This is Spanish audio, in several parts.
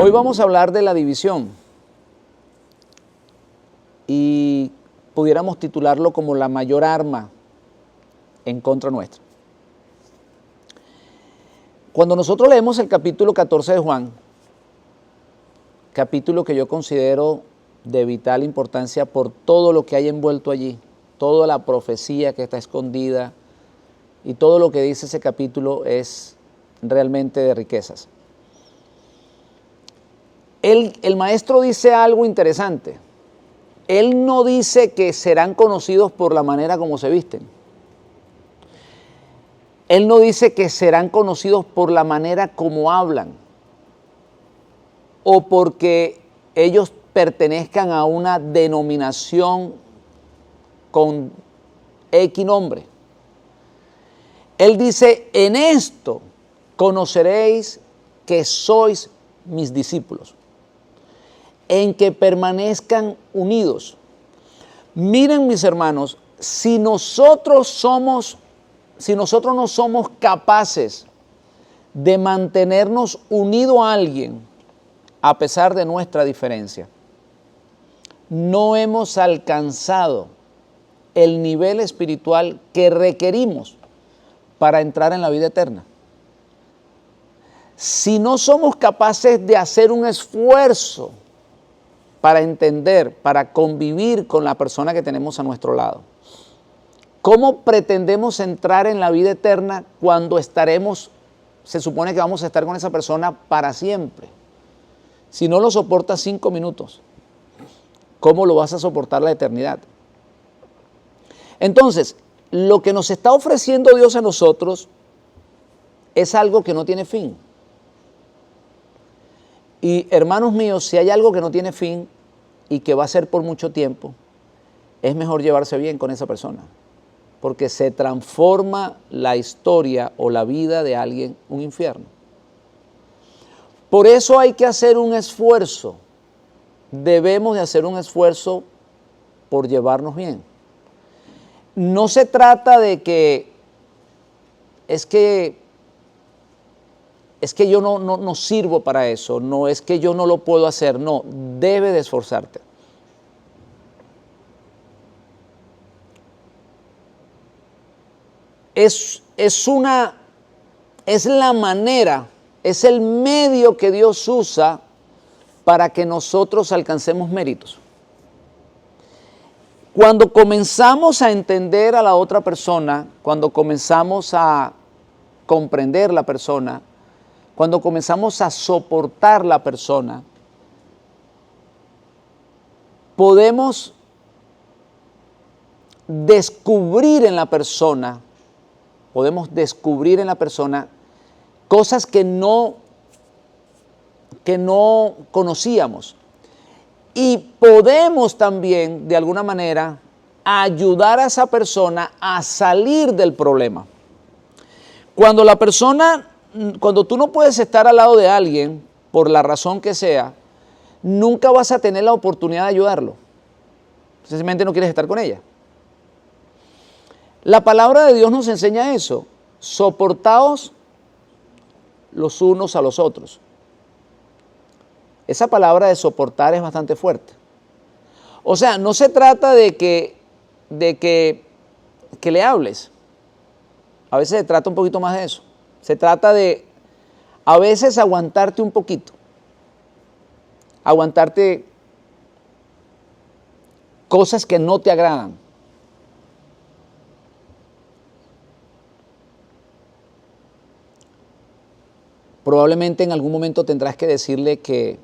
Hoy vamos a hablar de la división y pudiéramos titularlo como la mayor arma en contra nuestra. Cuando nosotros leemos el capítulo 14 de Juan, capítulo que yo considero de vital importancia por todo lo que hay envuelto allí, toda la profecía que está escondida y todo lo que dice ese capítulo es realmente de riquezas. El maestro dice algo interesante. Él no dice que serán conocidos por la manera como se visten. Él no dice que serán conocidos por la manera como hablan o porque ellos pertenezcan a una denominación con X nombre. Él dice, en esto conoceréis que sois mis discípulos, en que permanezcan unidos. Miren, mis hermanos, si nosotros no somos capaces de mantenernos unidos a alguien, a pesar de nuestra diferencia, no hemos alcanzado el nivel espiritual que requerimos para entrar en la vida eterna. Si no somos capaces de hacer un esfuerzo para entender, para convivir con la persona que tenemos a nuestro lado, ¿cómo pretendemos entrar en la vida eterna cuando se supone que vamos a estar con esa persona para siempre? Si no lo soportas 5 minutos, ¿cómo lo vas a soportar la eternidad? Entonces, lo que nos está ofreciendo Dios a nosotros es algo que no tiene fin. Y hermanos míos, si hay algo que no tiene fin y que va a ser por mucho tiempo, es mejor llevarse bien con esa persona, porque se transforma la historia o la vida de alguien un infierno. Por eso hay que hacer un esfuerzo. Debemos de hacer un esfuerzo por llevarnos bien. No se trata de que es que yo no sirvo para eso, no es que yo no lo puedo hacer, no, debe de esforzarte. Es la manera, es el medio que Dios usa para que nosotros alcancemos méritos. Cuando comenzamos a entender a la otra persona, cuando comenzamos a comprender la persona, cuando comenzamos a soportar la persona, podemos descubrir en la persona cosas que no conocíamos. Y podemos también, de alguna manera, ayudar a esa persona a salir del problema. Cuando tú no puedes estar al lado de alguien, por la razón que sea, nunca vas a tener la oportunidad de ayudarlo. Sencillamente no quieres estar con ella. La palabra de Dios nos enseña eso. Soportaos los unos a los otros. Esa palabra de soportar es bastante fuerte. O sea, no se trata de que le hables. A veces se trata un poquito más de eso. Se trata de, a veces, aguantarte un poquito. Aguantarte cosas que no te agradan. Probablemente en algún momento tendrás que decirle que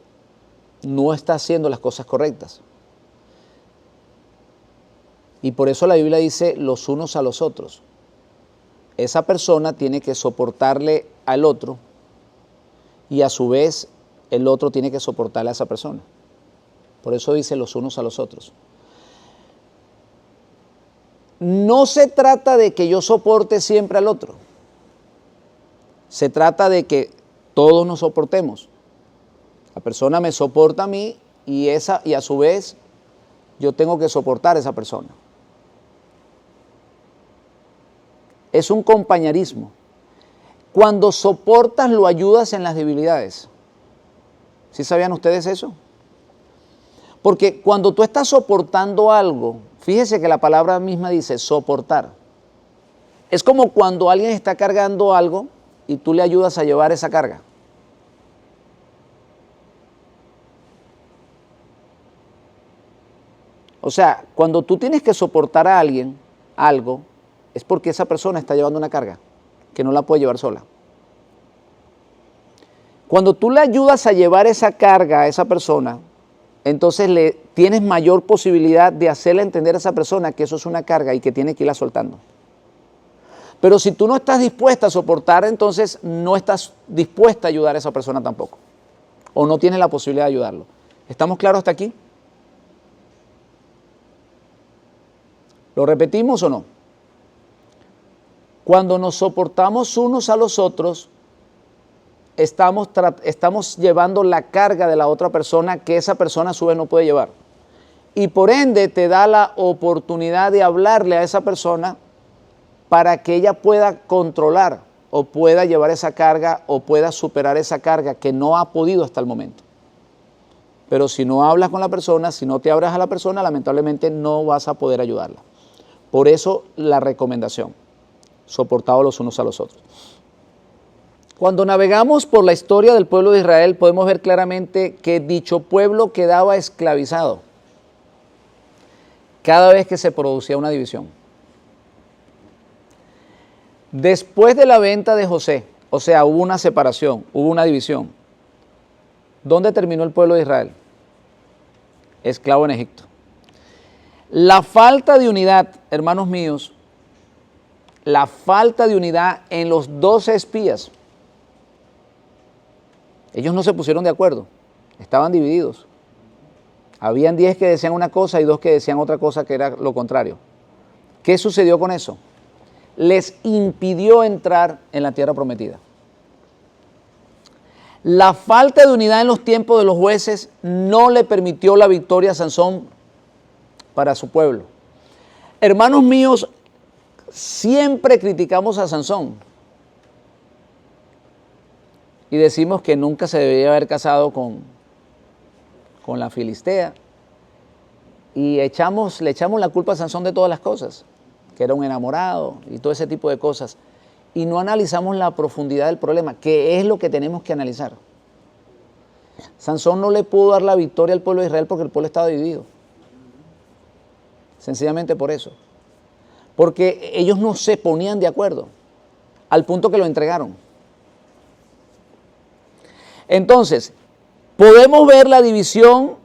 no está haciendo las cosas correctas. Y por eso la Biblia dice los unos a los otros. Esa persona tiene que soportarle al otro y a su vez el otro tiene que soportarle a esa persona. Por eso dice los unos a los otros. No se trata de que yo soporte siempre al otro. Se trata de que todos nos soportemos. La persona me soporta a mí y a su vez yo tengo que soportar a esa persona. Es un compañerismo. Cuando soportas, lo ayudas en las debilidades. ¿Sí sabían ustedes eso? Porque cuando tú estás soportando algo, fíjese que la palabra misma dice soportar. Es como cuando alguien está cargando algo y tú le ayudas a llevar esa carga. O sea, cuando tú tienes que soportar a alguien algo, es porque esa persona está llevando una carga que no la puede llevar sola. Cuando tú le ayudas a llevar esa carga a esa persona, entonces le tienes mayor posibilidad de hacerle entender a esa persona que eso es una carga y que tiene que irla soltando. Pero si tú no estás dispuesta a soportar, entonces no estás dispuesta a ayudar a esa persona tampoco. O no tienes la posibilidad de ayudarlo. ¿Estamos claros hasta aquí? ¿Lo repetimos o no? Cuando nos soportamos unos a los otros, estamos llevando la carga de la otra persona que esa persona a su vez no puede llevar. Y por ende te da la oportunidad de hablarle a esa persona para que ella pueda controlar o pueda llevar esa carga o pueda superar esa carga que no ha podido hasta el momento. Pero si no hablas con la persona, si no te abres a la persona, lamentablemente no vas a poder ayudarla. Por eso la recomendación, soportados los unos a los otros. Cuando navegamos por la historia del pueblo de Israel, podemos ver claramente que dicho pueblo quedaba esclavizado cada vez que se producía una división. Después de la venta de José, o sea, hubo una separación, hubo una división. ¿Dónde terminó el pueblo de Israel? Esclavo en Egipto. La falta de unidad, hermanos míos, la falta de unidad en los 12 espías. Ellos no se pusieron de acuerdo, estaban divididos. Habían 10 que decían una cosa y 2 que decían otra cosa que era lo contrario. ¿Qué sucedió con eso? Les impidió entrar en la tierra prometida. La falta de unidad en los tiempos de los jueces no le permitió la victoria a Sansón para su pueblo. Hermanos míos, siempre criticamos a Sansón y decimos que nunca se debía haber casado con la filistea y le echamos la culpa a Sansón de todas las cosas, que era un enamorado y todo ese tipo de cosas, y no analizamos la profundidad del problema, que es lo que tenemos que analizar. Sansón no le pudo dar la victoria al pueblo de Israel porque el pueblo estaba dividido, sencillamente por eso, porque ellos no se ponían de acuerdo, al punto que lo entregaron. Entonces, podemos ver la división,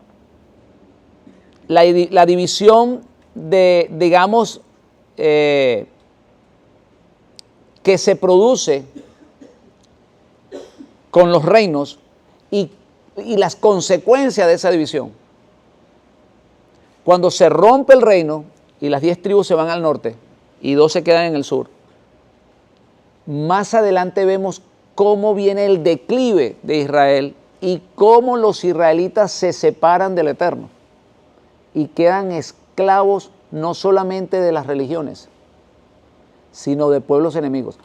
la división de, digamos, que se produce con los reinos y las consecuencias de esa división. Cuando se rompe el reino y las 10 tribus se van al norte y 2 se quedan en el sur, más adelante vemos cómo viene el declive de Israel y cómo los israelitas se separan del Eterno y quedan esclavos no solamente de las religiones, sino de pueblos enemigos.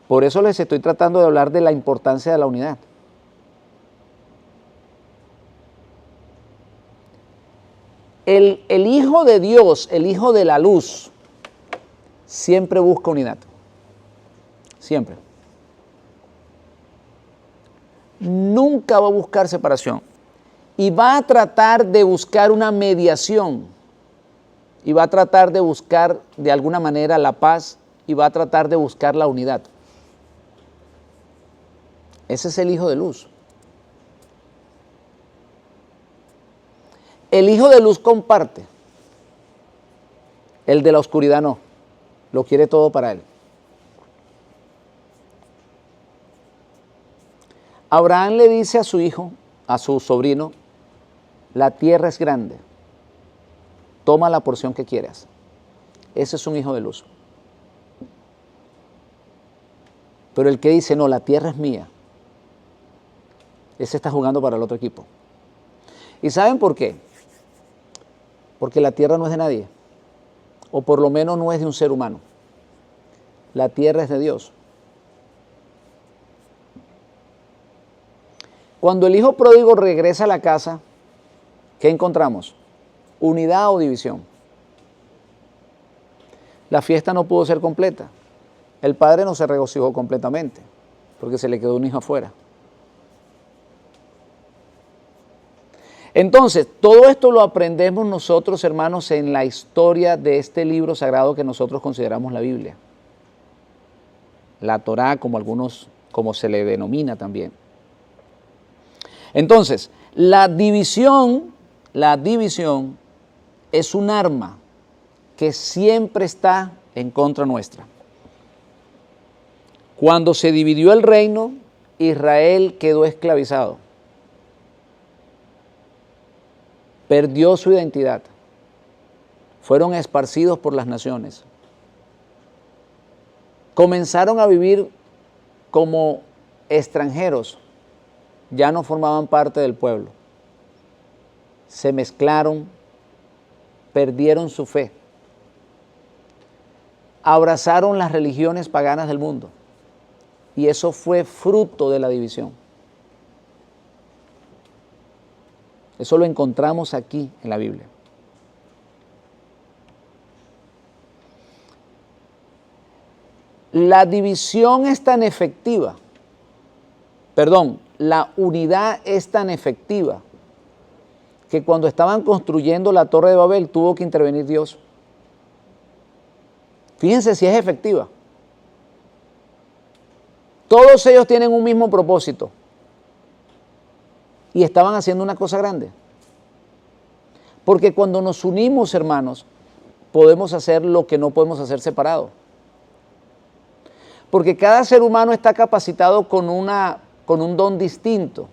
Por eso les estoy tratando de hablar de la importancia de la unidad. El Hijo de Dios, el Hijo de la Luz, siempre busca unidad. Siempre. Nunca va a buscar separación. Y va a tratar de buscar una mediación. Y va a tratar de buscar de alguna manera la paz. Y va a tratar de buscar la unidad. Ese es el Hijo de Luz. El Hijo de Luz comparte. El de la oscuridad no. Lo quiere todo para él. Abraham le dice a su hijo, a su sobrino, la tierra es grande, toma la porción que quieras. Ese es un hijo de luz. Pero el que dice, no, la tierra es mía, ese está jugando para el otro equipo. ¿Y saben por qué? Porque la tierra no es de nadie, o por lo menos no es de un ser humano. La tierra es de Dios. Cuando el hijo pródigo regresa a la casa, ¿qué encontramos? ¿Unidad o división? La fiesta no pudo ser completa. El padre no se regocijó completamente porque se le quedó un hijo afuera. Entonces, todo esto lo aprendemos nosotros, hermanos, en la historia de este libro sagrado que nosotros consideramos la Biblia. La Torá, como se le denomina también. Entonces, la división es un arma que siempre está en contra nuestra. Cuando se dividió el reino, Israel quedó esclavizado. Perdió su identidad. Fueron esparcidos por las naciones. Comenzaron a vivir como extranjeros. Ya no formaban parte del pueblo. Se mezclaron, perdieron su fe. Abrazaron las religiones paganas del mundo. Y eso fue fruto de la división. Eso lo encontramos aquí en la Biblia. La división es tan efectiva, la unidad es tan efectiva que cuando estaban construyendo la Torre de Babel tuvo que intervenir Dios. Fíjense si es efectiva. Todos ellos tienen un mismo propósito. Y estaban haciendo una cosa grande. Porque cuando nos unimos, hermanos, podemos hacer lo que no podemos hacer separado. Porque cada ser humano está capacitado con un don distinto.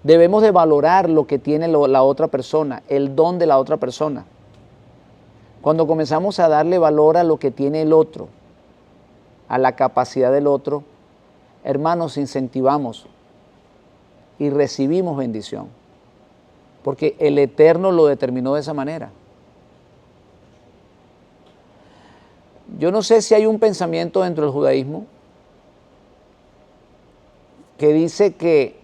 Debemos de valorar lo que tiene la otra persona, el don de la otra persona. Cuando comenzamos a darle valor a lo que tiene el otro, a la capacidad del otro, hermanos, incentivamos y recibimos bendición, porque el Eterno lo determinó de esa manera. Yo no sé si hay un pensamiento dentro del judaísmo que dice que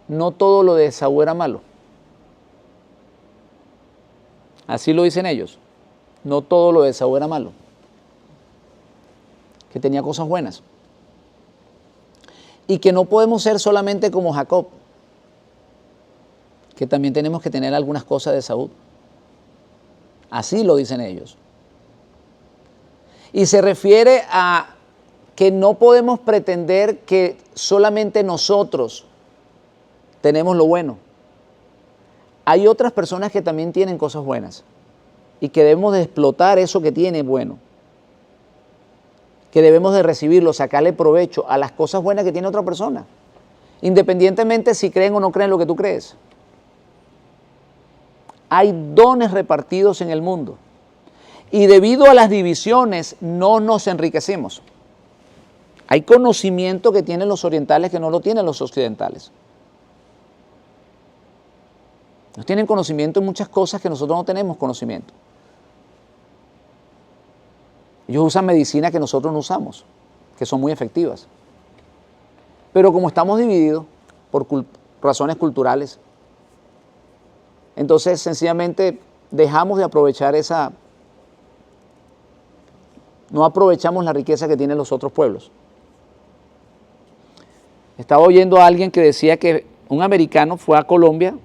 no todo lo de Esaú era malo. Así lo dicen ellos. No todo lo de Esaú era malo. Que tenía cosas buenas. Y que no podemos ser solamente como Jacob. Que también tenemos que tener algunas cosas de Esaú. Así lo dicen ellos. Y se refiere a que no podemos pretender que solamente nosotros tenemos lo bueno. Hay otras personas que también tienen cosas buenas y que debemos de explotar eso que tiene bueno. Que debemos de recibirlo, sacarle provecho a las cosas buenas que tiene otra persona. Independientemente si creen o no creen lo que tú crees. Hay dones repartidos en el mundo. Y debido a las divisiones no nos enriquecemos. Hay conocimiento que tienen los orientales que no lo tienen los occidentales. Ellos tienen conocimiento en muchas cosas que nosotros no tenemos conocimiento. Ellos usan medicina que nosotros no usamos, que son muy efectivas. Pero como estamos divididos por razones culturales, entonces sencillamente dejamos de aprovechar no aprovechamos la riqueza que tienen los otros pueblos. Estaba oyendo a alguien que decía que un americano fue a Colombia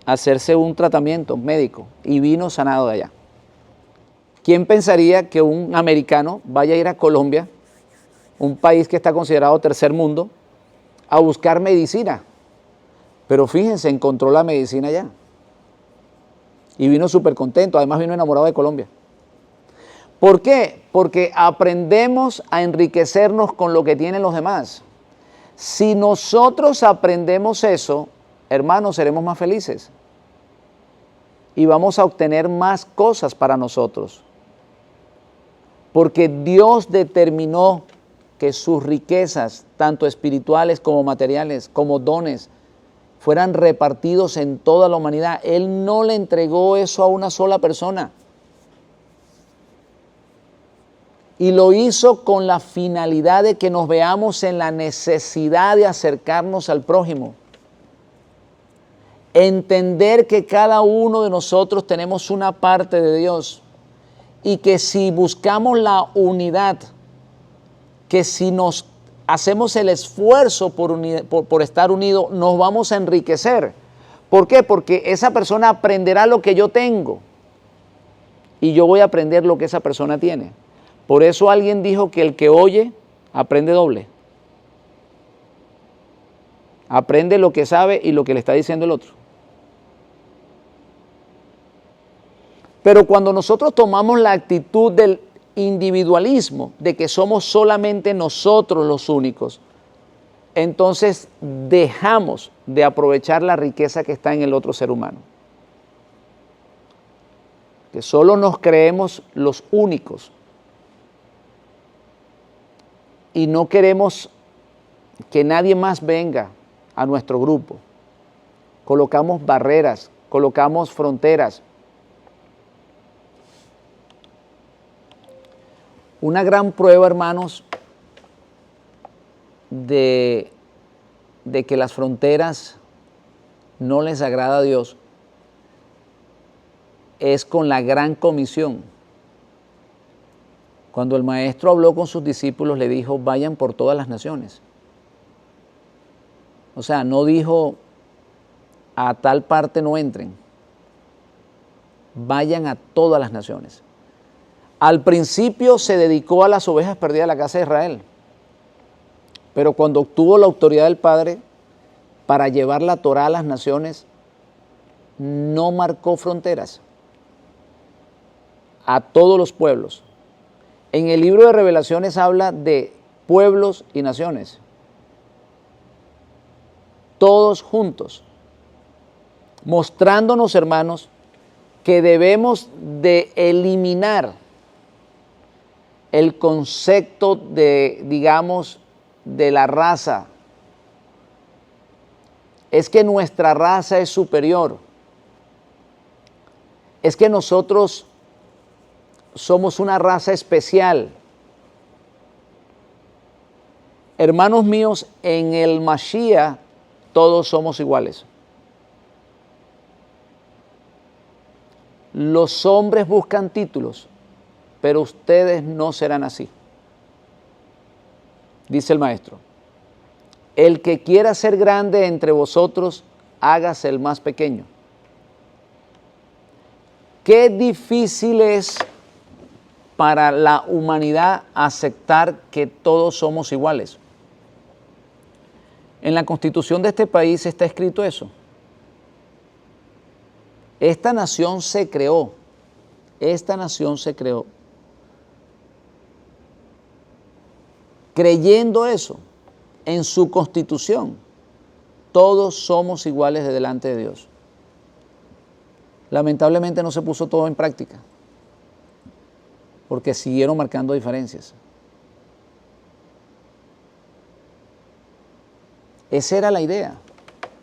a hacerse un tratamiento médico y vino sanado de allá. ¿Quién pensaría que un americano vaya a ir a Colombia, un país que está considerado tercer mundo, a buscar medicina? Pero fíjense, encontró la medicina allá. Y vino súper contento, además vino enamorado de Colombia. ¿Por qué? Porque aprendemos a enriquecernos con lo que tienen los demás. Si nosotros aprendemos eso, hermanos, seremos más felices. Y vamos a obtener más cosas para nosotros. Porque Dios determinó que sus riquezas, tanto espirituales como materiales, como dones, fueran repartidos en toda la humanidad. Él no le entregó eso a una sola persona. Y lo hizo con la finalidad de que nos veamos en la necesidad de acercarnos al prójimo. Entender que cada uno de nosotros tenemos una parte de Dios y que si buscamos la unidad, que si nos hacemos el esfuerzo por estar unidos, nos vamos a enriquecer. ¿Por qué? Porque esa persona aprenderá lo que yo tengo y yo voy a aprender lo que esa persona tiene. Por eso alguien dijo que el que oye aprende doble. Aprende lo que sabe y lo que le está diciendo el otro. Pero cuando nosotros tomamos la actitud del individualismo, de que somos solamente nosotros los únicos, entonces dejamos de aprovechar la riqueza que está en el otro ser humano. Que solo nos creemos los únicos y no queremos que nadie más venga a nuestro grupo. Colocamos barreras, colocamos fronteras. Una gran prueba, hermanos, de que las fronteras no les agrada a Dios es con la gran comisión. Cuando el maestro habló con sus discípulos, le dijo, vayan por todas las naciones. O sea, no dijo, a tal parte no entren. Vayan a todas las naciones. Al principio se dedicó a las ovejas perdidas de la casa de Israel, pero cuando obtuvo la autoridad del Padre para llevar la Torá a las naciones, no marcó fronteras a todos los pueblos. En el libro de Revelaciones habla de pueblos y naciones, todos juntos, mostrándonos, hermanos, que debemos de eliminar el concepto de, digamos, de la raza. Es que nuestra raza es superior. Es que nosotros somos una raza especial. Hermanos míos, en el Mashiach todos somos iguales. Los hombres buscan títulos, pero ustedes no serán así. Dice el maestro, el que quiera ser grande entre vosotros, hágase el más pequeño. Qué difícil es para la humanidad aceptar que todos somos iguales. En la Constitución de este país está escrito eso. Esta nación se creó creyendo eso en su Constitución. Todos somos iguales de delante de Dios. Lamentablemente no se puso todo en práctica, porque siguieron marcando diferencias. Esa era la idea,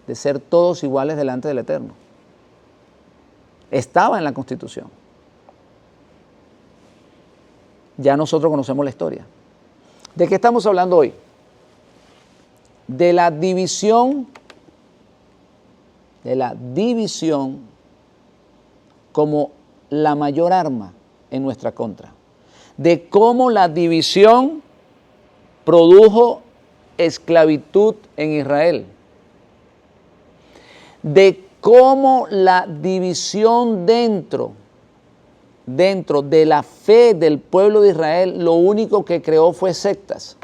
de ser todos iguales delante del Eterno. Estaba en la Constitución. Ya nosotros conocemos la historia. ¿De qué estamos hablando hoy? De la división como la mayor arma en nuestra contra. De cómo la división produjo esclavitud en Israel. De cómo la división dentro de la fe del pueblo de Israel, lo único que creó fue sectas.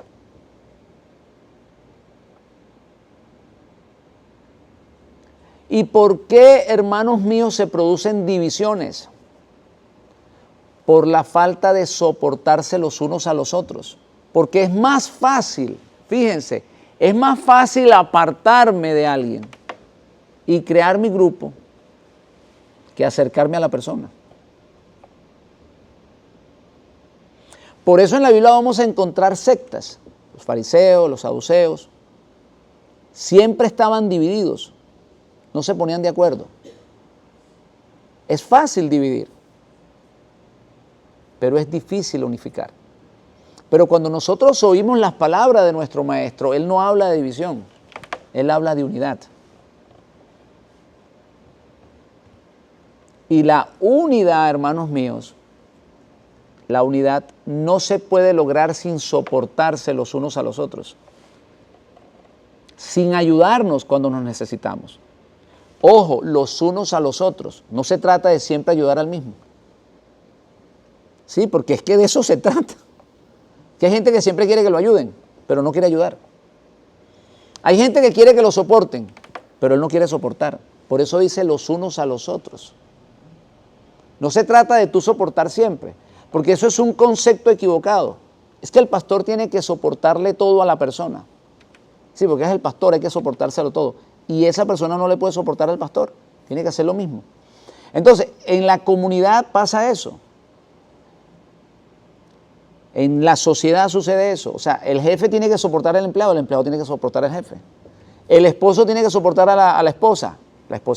¿Y por qué, hermanos míos, se producen divisiones? Por la falta de soportarse los unos a los otros. Porque es más fácil, fíjense, es más fácil apartarme de alguien y crear mi grupo que acercarme a la persona. Por eso en la Biblia vamos a encontrar sectas. Los fariseos, los saduceos, siempre estaban divididos. No se ponían de acuerdo. Es fácil dividir, pero es difícil unificar. Pero cuando nosotros oímos las palabras de nuestro maestro, él no habla de división, él habla de unidad. Y la unidad, hermanos míos, la unidad no se puede lograr sin soportarse los unos a los otros, sin ayudarnos cuando nos necesitamos. Ojo, los unos a los otros. No se trata de siempre ayudar al mismo. Sí, porque es que de eso se trata. Que hay gente que siempre quiere que lo ayuden, pero no quiere ayudar. Hay gente que quiere que lo soporten, pero él no quiere soportar. Por eso dice los unos a los otros. No se trata de tú soportar siempre, porque eso es un concepto equivocado. Es que el pastor tiene que soportarle todo a la persona. Sí, porque es el pastor, hay que soportárselo todo. Y esa persona no le puede soportar al pastor, tiene que hacer lo mismo. Entonces, en la comunidad pasa eso. En la sociedad sucede eso. O sea, el jefe tiene que soportar al empleado, el empleado tiene que soportar al jefe. El esposo tiene que soportar a la esposa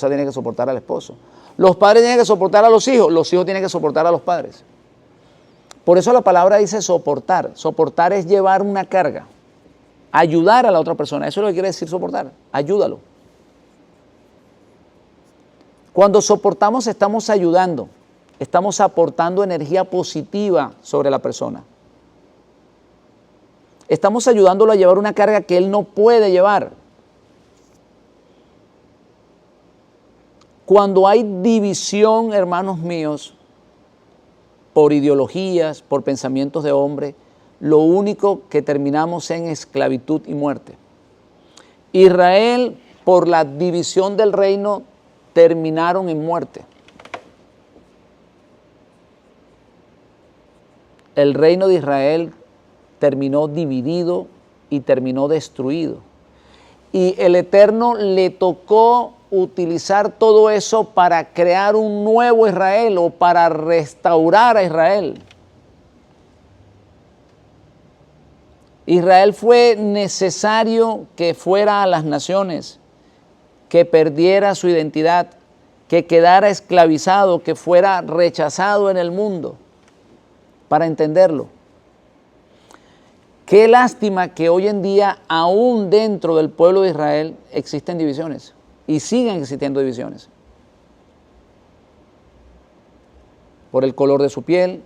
tiene que soportar al esposo. Los padres tienen que soportar a los hijos tienen que soportar a los padres. Por eso la palabra dice soportar. Soportar es llevar una carga, ayudar a la otra persona. Eso es lo que quiere decir soportar, ayúdalo. Cuando soportamos estamos ayudando, estamos aportando energía positiva sobre la persona. Estamos ayudándolo a llevar una carga que él no puede llevar. Cuando hay división, hermanos míos, por ideologías, por pensamientos de hombre, lo único que terminamos en esclavitud y muerte. Israel, por la división del reino, terminaron en muerte. El reino de Israel terminó dividido y terminó destruido. Y el Eterno le tocó utilizar todo eso para crear un nuevo Israel o para restaurar a Israel. Israel fue necesario que fuera a las naciones, que perdiera su identidad, que quedara esclavizado, que fuera rechazado en el mundo, para entenderlo. Qué lástima que hoy en día, aún dentro del pueblo de Israel, existen divisiones y siguen existiendo divisiones. Por el color de su piel,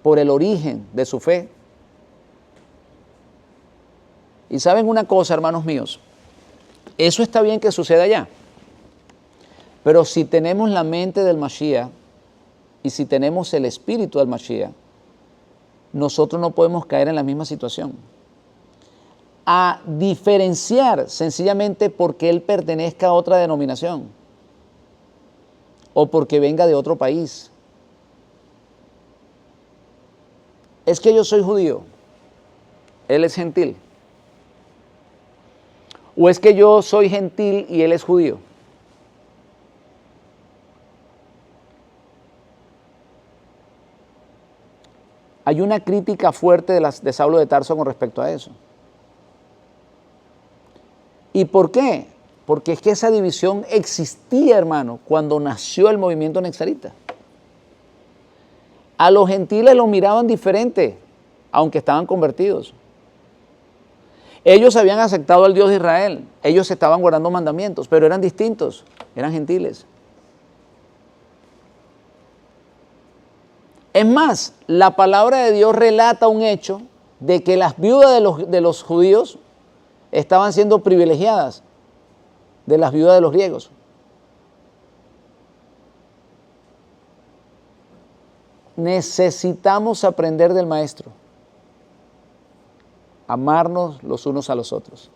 por el origen de su fe. Y saben una cosa, hermanos míos, eso está bien que suceda allá, pero si tenemos la mente del Mashiach y si tenemos el espíritu del Mashiach, nosotros no podemos caer en la misma situación. A diferenciar sencillamente porque él pertenezca a otra denominación o porque venga de otro país. Es que yo soy judío, él es gentil. O es que yo soy gentil y él es judío. Hay una crítica fuerte de Saulo de Tarso con respecto a eso. ¿Y por qué? Porque es que esa división existía, hermano, cuando nació el movimiento nexarita. A los gentiles los miraban diferente, aunque estaban convertidos. Ellos habían aceptado al Dios de Israel, ellos estaban guardando mandamientos, pero eran distintos, eran gentiles. Es más, la palabra de Dios relata un hecho de que las viudas de los judíos estaban siendo privilegiadas de las viudas de los griegos. Necesitamos aprender del Maestro, amarnos los unos a los otros,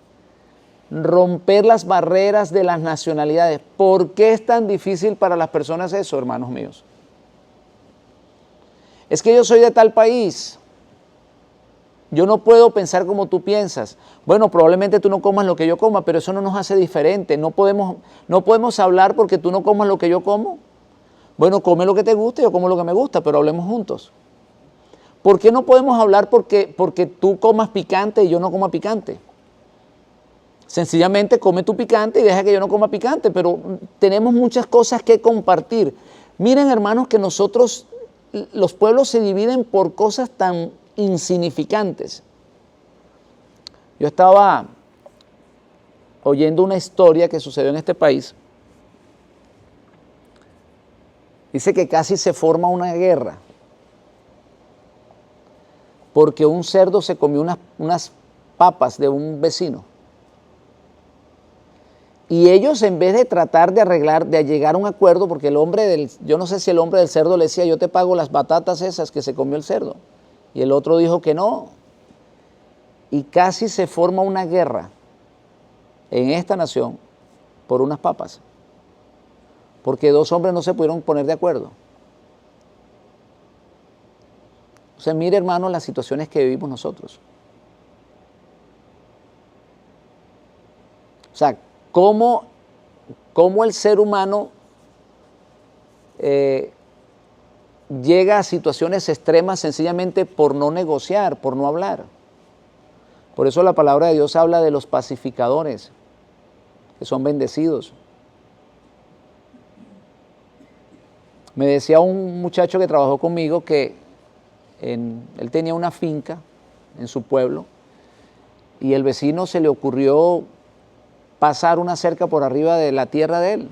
romper las barreras de las nacionalidades. ¿Por qué es tan difícil para las personas eso, hermanos míos? Es que yo soy de tal país, yo no puedo pensar como tú piensas. Bueno, probablemente tú no comas lo que yo coma, pero eso no nos hace diferente. No podemos hablar porque tú no comas lo que yo como. Bueno, come lo que te guste, yo como lo que me gusta, pero hablemos juntos. ¿Por qué no podemos hablar porque tú comas picante y yo no coma picante? Sencillamente come tu picante y deja que yo no coma picante, pero tenemos muchas cosas que compartir. Miren, hermanos, que nosotros, los pueblos se dividen por cosas tan insignificantes. Yo estaba oyendo una historia que sucedió en este país. Dice que casi se forma una guerra porque un cerdo se comió unas papas de un vecino. Y ellos, en vez de tratar de arreglar, de llegar a un acuerdo, porque yo no sé si el hombre del cerdo le decía, yo te pago las batatas esas que se comió el cerdo. Y el otro dijo que no. Y casi se forma una guerra en esta nación por unas papas. Porque dos hombres no se pudieron poner de acuerdo. O sea, mire, hermano, las situaciones que vivimos nosotros. O sea, cómo el ser humano llega a situaciones extremas sencillamente por no negociar, por no hablar. Por eso la palabra de Dios habla de los pacificadores, que son bendecidos. Me decía un muchacho que trabajó conmigo que él tenía una finca en su pueblo y el vecino se le ocurrió pasar una cerca por arriba de la tierra de él.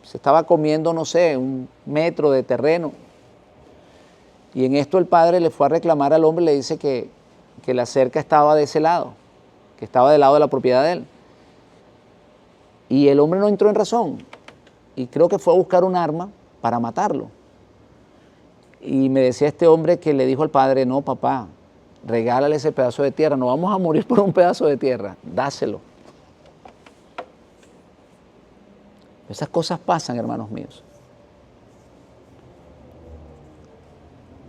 Se estaba comiendo, no sé, 1 metro de terreno. Y en esto el padre le fue a reclamar al hombre y le dice que la cerca estaba de ese lado, que estaba del lado de la propiedad de él. Y el hombre no entró en razón y creo que fue a buscar un arma para matarlo. Y me decía este hombre que le dijo al padre, no, papá, regálale ese pedazo de tierra, no vamos a morir por un pedazo de tierra, dáselo. Esas cosas pasan, hermanos míos.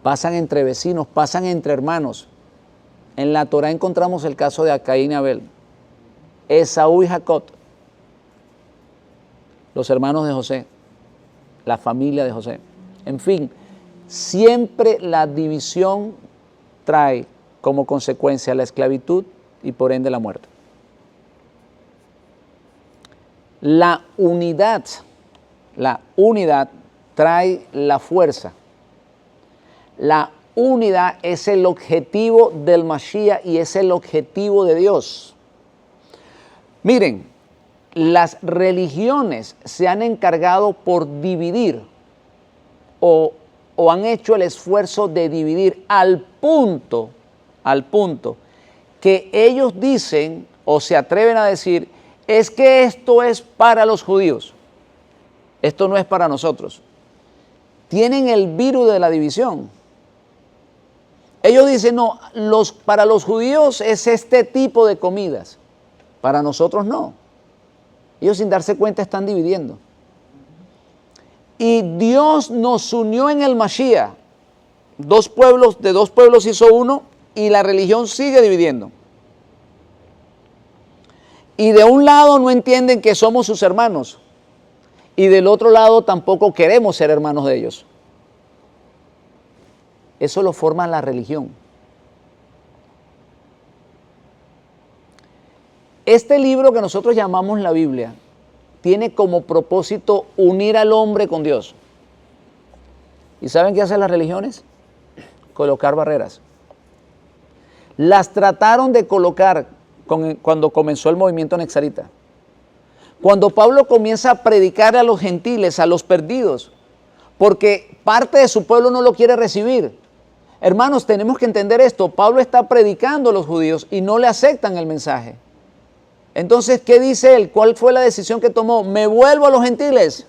Pasan entre vecinos, pasan entre hermanos. En la Torá encontramos el caso de Caín y Abel, Esaú y Jacob, los hermanos de José, la familia de José. En fin, siempre la división trae como consecuencia la esclavitud y por ende la muerte. La unidad trae la fuerza. La unidad es el objetivo del Mashiach y es el objetivo de Dios. Miren, las religiones se han encargado por dividir o han hecho el esfuerzo de dividir al punto que ellos dicen o se atreven a decir, es que esto es para los judíos, esto no es para nosotros. Tienen el virus de la división. Ellos dicen, no, para los judíos es este tipo de comidas, para nosotros no. Ellos sin darse cuenta están dividiendo. Y Dios nos unió en el Mashiach. De dos pueblos hizo uno y la religión sigue dividiendo. Y de un lado no entienden que somos sus hermanos y del otro lado tampoco queremos ser hermanos de ellos. Eso lo forma la religión. Este libro que nosotros llamamos la Biblia tiene como propósito unir al hombre con Dios. ¿Y saben qué hacen las religiones? Colocar barreras. Las trataron de colocar cuando comenzó el movimiento nexarita. Cuando Pablo comienza a predicar a los gentiles, a los perdidos, porque parte de su pueblo no lo quiere recibir. Hermanos, tenemos que entender esto. Pablo está predicando a los judíos y no le aceptan el mensaje. Entonces, ¿qué dice él? ¿Cuál fue la decisión que tomó? Me vuelvo a los gentiles.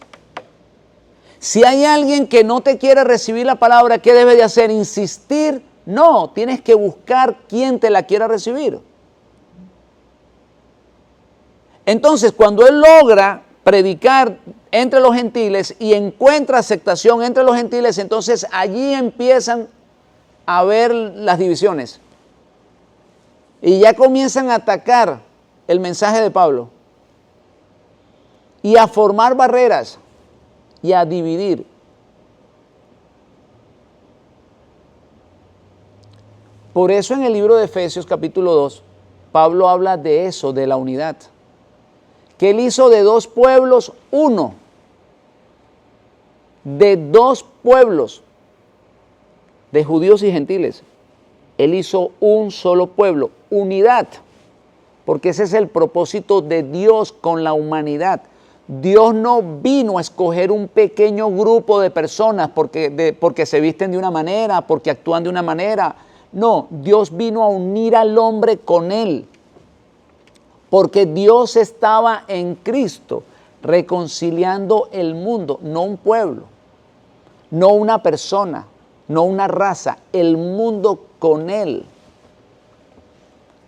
Si hay alguien que no te quiere recibir la palabra, ¿qué debe de hacer? ¿Insistir? No, tienes que buscar quien te la quiera recibir. Entonces, cuando él logra predicar entre los gentiles y encuentra aceptación entre los gentiles, entonces allí empiezan a ver las divisiones. Y ya comienzan a atacar el mensaje de Pablo y a formar barreras y a dividir. Por eso en el libro de Efesios capítulo 2, Pablo habla de eso, de la unidad. Que él hizo de dos pueblos uno. De dos pueblos, de judíos y gentiles. Él hizo un solo pueblo, unidad, porque ese es el propósito de Dios con la humanidad. Dios no vino a escoger un pequeño grupo de personas porque se visten de una manera, porque actúan de una manera. No, Dios vino a unir al hombre con Él, porque Dios estaba en Cristo reconciliando el mundo, no un pueblo, no una persona, no una raza, el mundo con Él.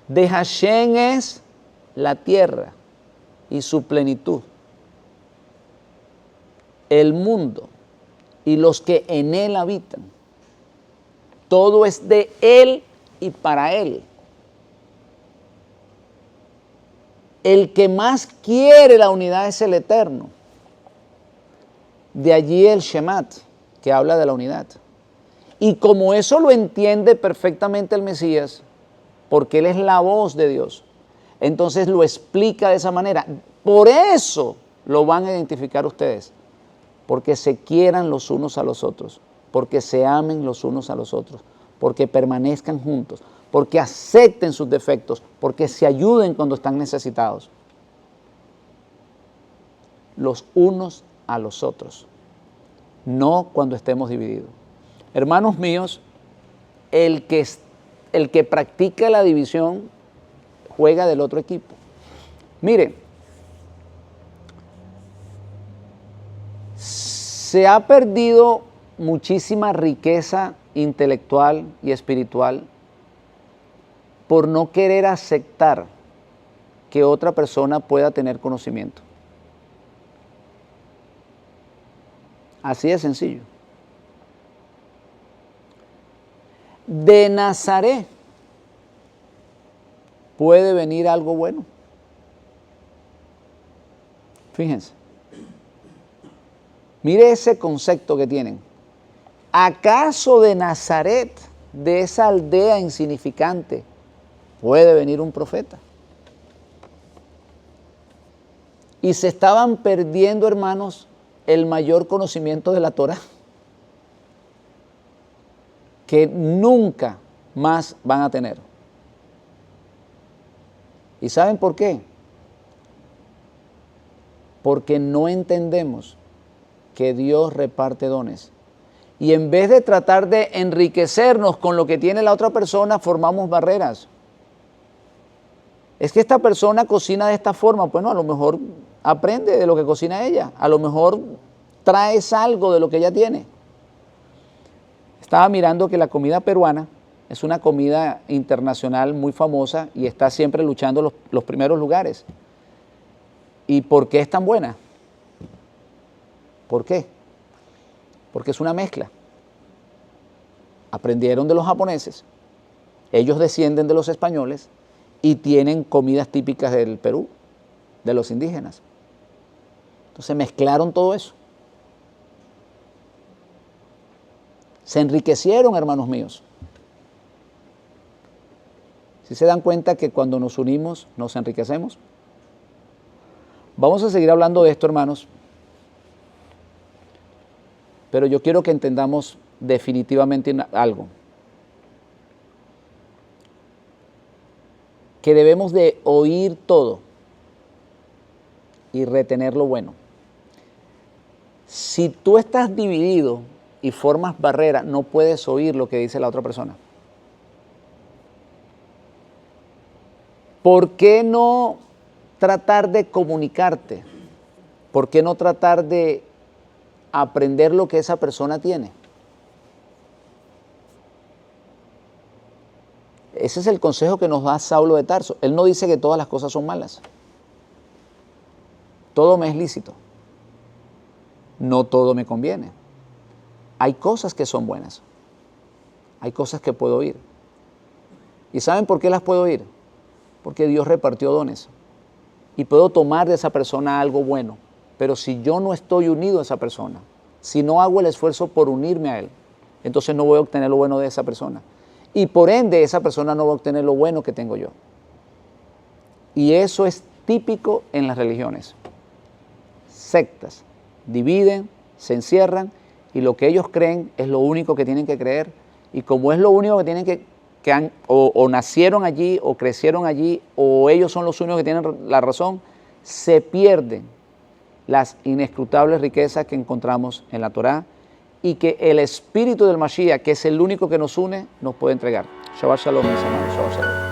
De Hashem es la tierra y su plenitud, el mundo y los que en Él habitan. Todo es de Él y para Él. El que más quiere la unidad es el Eterno. De allí el Shemat, que habla de la unidad. Y como eso lo entiende perfectamente el Mesías, porque Él es la voz de Dios, entonces lo explica de esa manera. Por eso lo van a identificar ustedes, porque se quieran los unos a los otros, porque se amen los unos a los otros, porque permanezcan juntos, porque acepten sus defectos, porque se ayuden cuando están necesitados, los unos a los otros, no cuando estemos divididos. Hermanos míos, el que practica la división juega del otro equipo. Miren, se ha perdido muchísima riqueza intelectual y espiritual por no querer aceptar que otra persona pueda tener conocimiento. Así de sencillo. De Nazaret puede venir algo bueno. Fíjense. Mire ese concepto que tienen. ¿Acaso de Nazaret, de esa aldea insignificante, puede venir un profeta? Y se estaban perdiendo, hermanos, el mayor conocimiento de la Torá, que nunca más van a tener. ¿Y saben por qué? Porque no entendemos que Dios reparte dones. Y en vez de tratar de enriquecernos con lo que tiene la otra persona, formamos barreras. Es que esta persona cocina de esta forma, bueno, a lo mejor aprende de lo que cocina ella, a lo mejor traes algo de lo que ella tiene. Estaba mirando que la comida peruana es una comida internacional muy famosa y está siempre luchando los primeros lugares. ¿Y por qué es tan buena? ¿Por qué? Porque es una mezcla. Aprendieron de los japoneses, ellos descienden de los españoles y tienen comidas típicas del Perú, de los indígenas. Entonces mezclaron todo eso. Se enriquecieron, hermanos míos. ¿Sí se dan cuenta que cuando nos unimos nos enriquecemos? Vamos a seguir hablando de esto, hermanos. Pero yo quiero que entendamos definitivamente algo. Que debemos de oír todo y retener lo bueno. Si tú estás dividido y formas barrera, no puedes oír lo que dice la otra persona. ¿Por qué no tratar de comunicarte? ¿Por qué no tratar de aprender lo que esa persona tiene? Ese es el consejo que nos da Saulo de Tarso. Él no dice que todas las cosas son malas. Todo me es lícito. No todo me conviene. Hay cosas que son buenas. Hay cosas que puedo oír. ¿Y saben por qué las puedo oír? Porque Dios repartió dones. Y puedo tomar de esa persona algo bueno. Pero si yo no estoy unido a esa persona, si no hago el esfuerzo por unirme a Él, entonces no voy a obtener lo bueno de esa persona. Y por ende, esa persona no va a obtener lo bueno que tengo yo. Y eso es típico en las religiones. Sectas dividen, se encierran y lo que ellos creen es lo único que tienen que creer. Y como es lo único que tienen que que o nacieron allí, o crecieron allí, o ellos son los únicos que tienen la razón, se pierden las inescrutables riquezas que encontramos en la Torá y que el espíritu del Mashiach, que es el único que nos une, nos puede entregar. Shabbat Shalom, mis hermanos. Shabbat Shalom.